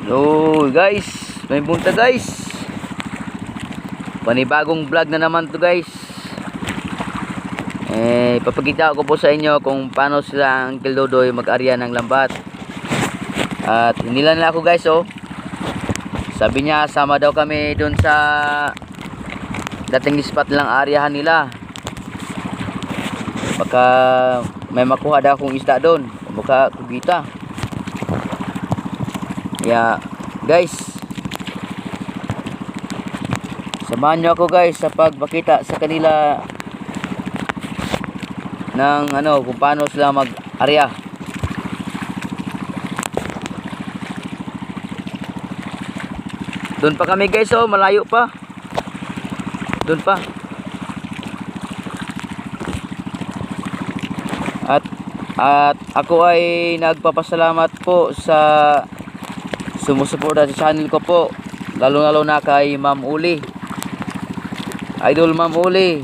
So guys, may punta guys. Panibagong vlog na naman to guys. Papakita ko po sa inyo kung paano sila Uncle Dodoy mag-arya ng lambat. At hinila nila ako guys oh. Sabi niya sama daw kami dun sa dating spot lang aryahan nila. Baka may makuha daw akong isda doon. Baka kubita. Yeah, guys. Samahan nyo ako guys sa pagpakita sa kanila ng kung paano sila mag-arya. Doon pa kami guys oh, malayo pa. Doon pa. At ako ay nagpapasalamat po sa sumusuporta sa channel ko po, lalo na kay Ma'am Uli, Idol Ma'am Uli.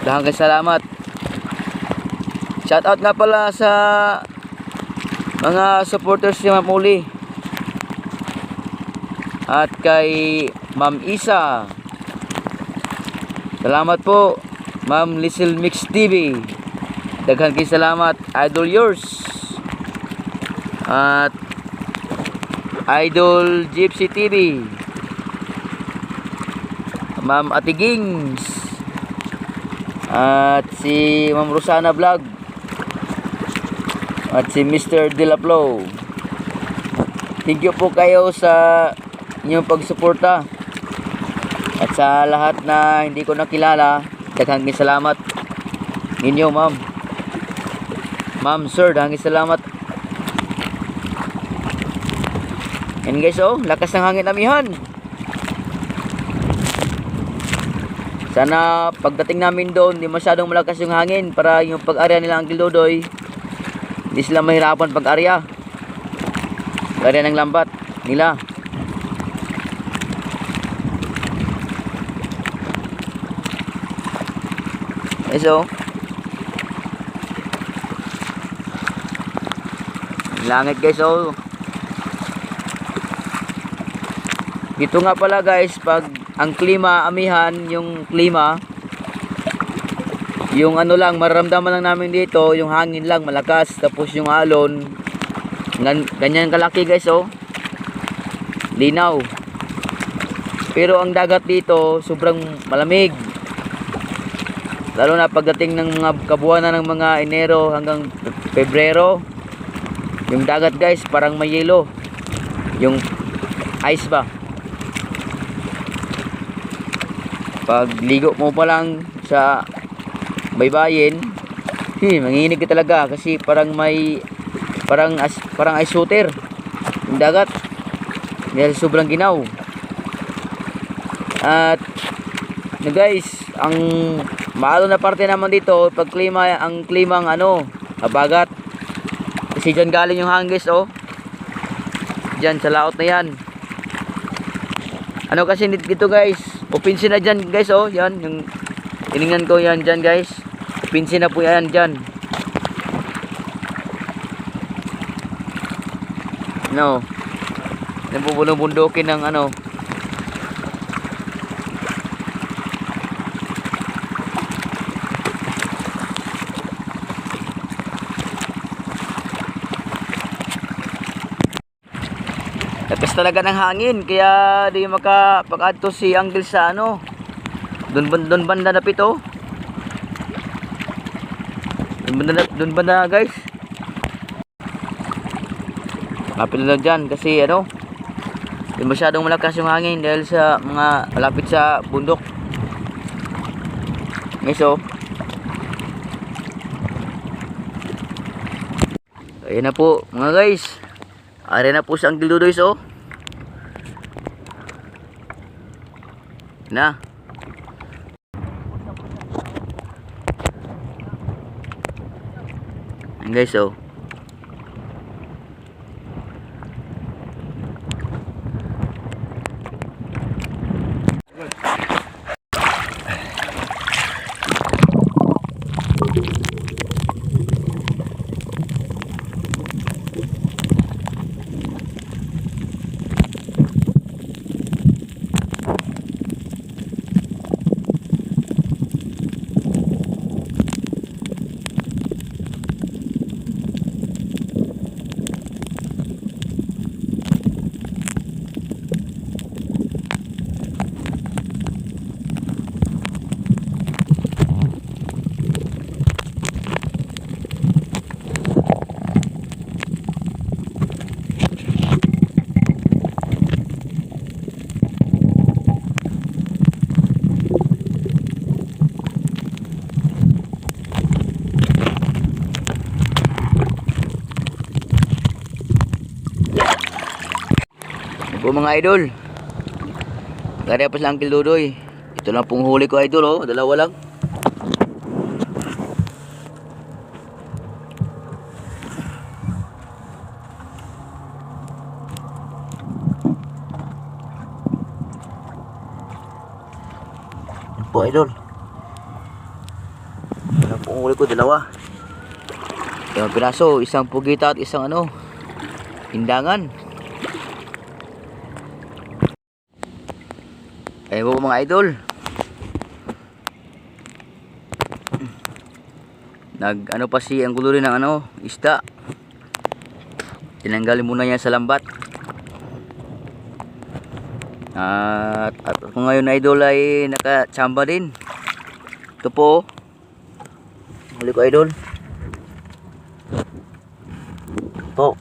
Daghang salamat. Shout out nga pala sa mga supporters ni Ma'am Uli at kay Ma'am Isa. Salamat po Ma'am Lizel Mix TV. Daghang salamat, idol yours. At Idol Gypsy TV, Ma'am Ate Gings, at si Ma'am Rosana Vlog, at si Mr. Dilaplo. Thank you po kayo sa inyong pagsuporta. At sa lahat na hindi ko nakilala, daghang salamat ninyo ma'am, sir, daghang salamat. And guys oh, lakas ng hangin amihan. Sana pagdating namin doon, di masyadong malakas yung hangin para yung pag-arya nila Uncle Dodoy hindi sila mahirapan pag-arya. Pag-arya ng lambat nila. Guys oh, langit guys oh. Dito nga pala guys, pag ang klima amihan, yung klima, yung lang, mararamdaman lang namin dito, yung hangin lang malakas, tapos yung alon, ganyan kalaki guys oh, linaw. Pero ang dagat dito, sobrang malamig. Lalo na pagdating ng mga kabuwanan ng mga Enero hanggang Pebrero, yung dagat guys, parang may yelo. Yung ice ba? Pag ligo mo pa lang sa baybayin, manginginig ka talaga kasi parang ice water yung dagat dahil sobrang ginaw. At guys, ang maalo na parte naman dito pag ang klimang habagat, kasi dyan galing yung hangin guys oh, dyan sa laot na yan. Kasi dito guys, opinsin na dyan guys oh, yan yung tiningnan ko yan dyan guys, opinsin na po yan dyan. Nabubulong-bundukin ng lakas talaga ng hangin, kaya di makapag-adto si Uncle sa doon banda na pito. Doon banda guys. Lapit na dyan kasi di masyadong malakas yung hangin dahil sa mga malapit sa bundok. Guys oh. Ayan na po mga guys. Ari na po si Uncle Dodoy oh. Na. Ayan guys oh. Po mga idol. Gari pa lang Uncle Dudoy. Ito lang pong huli ko idol oh, dalawa lang. Yan po idol. Ito lang pong huli ko, dalawa. Yung piraso, isang pugita at isang ano, hindangan. Ayun po mga idol. Ano pa si ang gulo rin ng ano, isda. Tinanggalin muna yan sa lambat. At ako ngayon idol ay nakachamba din. Ito po. Huli ko idol. Po.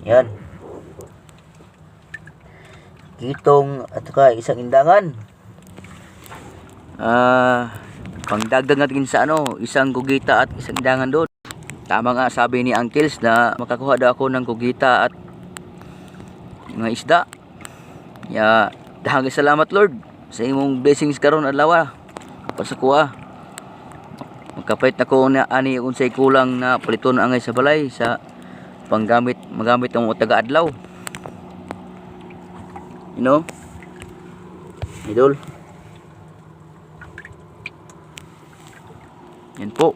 Yan. Kitong at saka isang indangan. Pangdagdag natin sa ano, isang kugita at isang indangan doon. Tama nga sabi ni Uncles na makakuha daw ako ng kugita at mga isda. Daghang salamat Lord sa imong blessings karon adlaw para sa kuha. Magkapait na ko na ani unsay kulang na paliton angay sa balay sa magamit ang taga adlaw. You know? Idol. Yan po.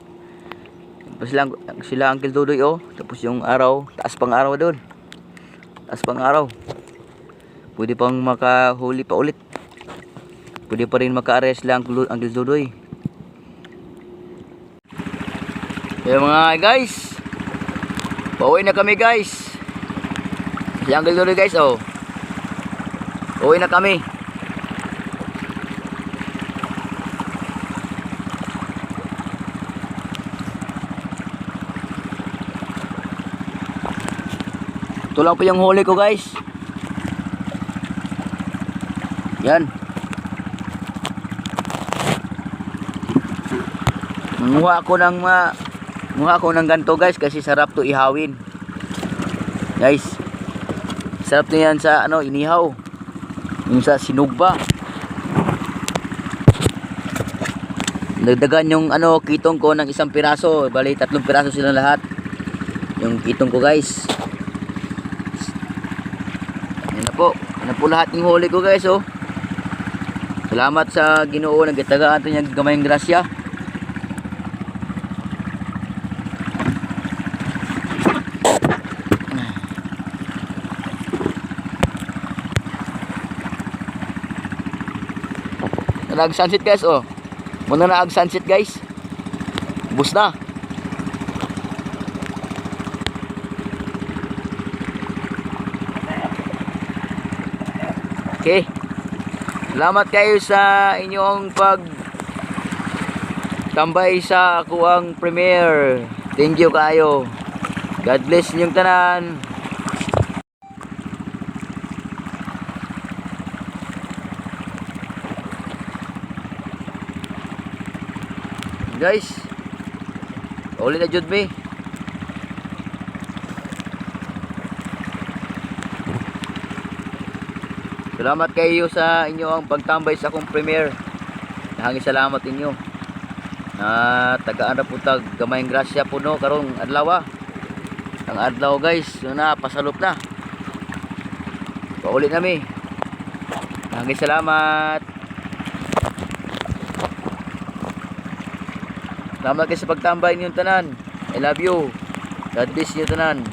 Tapos sila Uncle Dudoy oh. Tapos yung araw, taas pang araw doon. Taas pang araw. Pwede pang makahuli pa ulit. Pwede pa rin maka-arrest lang Uncle Dudoy. Kaya mga guys, pauwi na kami guys. Si Uncle Dudoy guys oh. Uwi na kami. Ito lang po yung huli ko guys. Yan. Manguha ako ng ganto guys kasi sarap to ihawin. Guys. Sarap to yan sa ano, inihaw. Yung sa sinugba. Nagdagan yung ano, kitong ko ng isang piraso. Bali 3 piraso silang lahat. Yung kitong ko guys. Yan na po. Yan na po lahat yung huli ko guys oh. Salamat sa Ginoo, nagtagaan to niya gamayng grasya. Nag sunset guys oh. Muna na ag sunset guys. Bus na. Okay. Salamat kayo sa inyong tambay sa kuang premiere. Thank you kayo. God bless ninyong tanan. Guys, uli na jud me. Salamat kayo sa inyong pagtambay sa akong premiere. Hangin salamat inyo. Tagaan na po tag gamayng grasya po no karong adlaw. Ang adlaw guys, na pasalop na. Pauli nami. Hangin salamat. Salamat kayo sa pagtambay ninyong tanan. I love you. God bless you tanan.